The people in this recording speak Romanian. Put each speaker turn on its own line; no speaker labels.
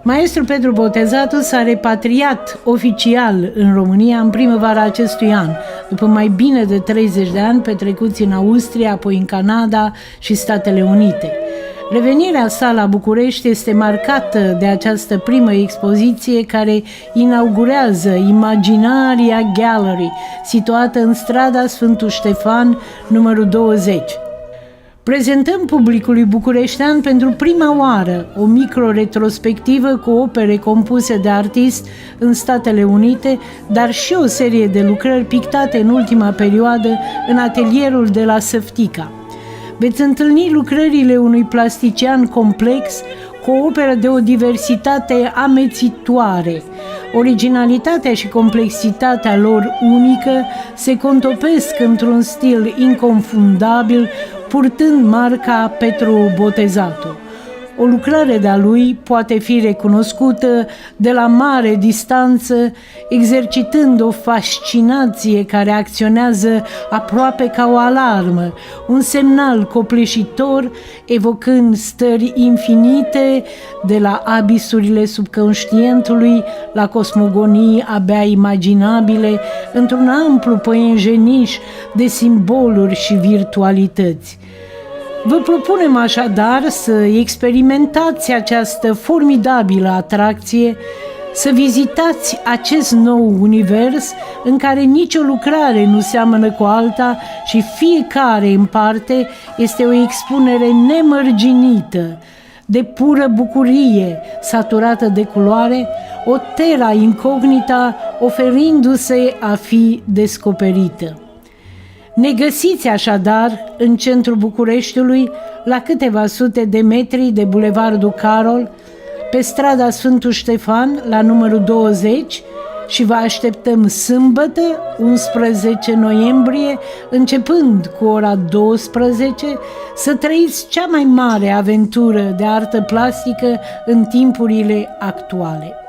Maestru Pedro Botezatu s-a repatriat oficial în România în primăvara acestui an, după mai bine de 30 de ani petrecuți în Austria, apoi în Canada și Statele Unite. Revenirea sa la București este marcată de această primă expoziție care inaugurează Imaginaria Gallery, situată în strada Sfântul Ștefan, numărul 20. Prezentăm publicului bucureștean pentru prima oară o micro-retrospectivă cu opere compuse de artist în Statele Unite, dar și o serie de lucrări pictate în ultima perioadă în atelierul de la Săftica. Veți întâlni lucrările unui plastician complex cu o operă de o diversitate amețitoare. Originalitatea și complexitatea lor unică se contopesc într-un stil inconfundabil, purtând marca Pedro Botezatu. O lucrare de-a lui poate fi recunoscută de la mare distanță, exercitând o fascinație care acționează aproape ca o alarmă, un semnal copleșitor, evocând stări infinite, de la abisurile subconștientului la cosmogonii abia imaginabile, într-un amplu păienjeniș de simboluri și virtualități. Vă propunem așadar să experimentați această formidabilă atracție, să vizitați acest nou univers în care nicio lucrare nu seamănă cu alta și fiecare în parte este o expunere nemărginită, de pură bucurie, saturată de culoare, o terra incognita oferindu-se a fi descoperită. Ne găsiți așadar în centrul Bucureștiului, la câteva sute de metri de Bulevardul Carol, pe strada Sfântul Ștefan, la numărul 20, și vă așteptăm sâmbătă, 11 noiembrie, începând cu ora 12, să trăiți cea mai mare aventură de artă plastică în timpurile actuale.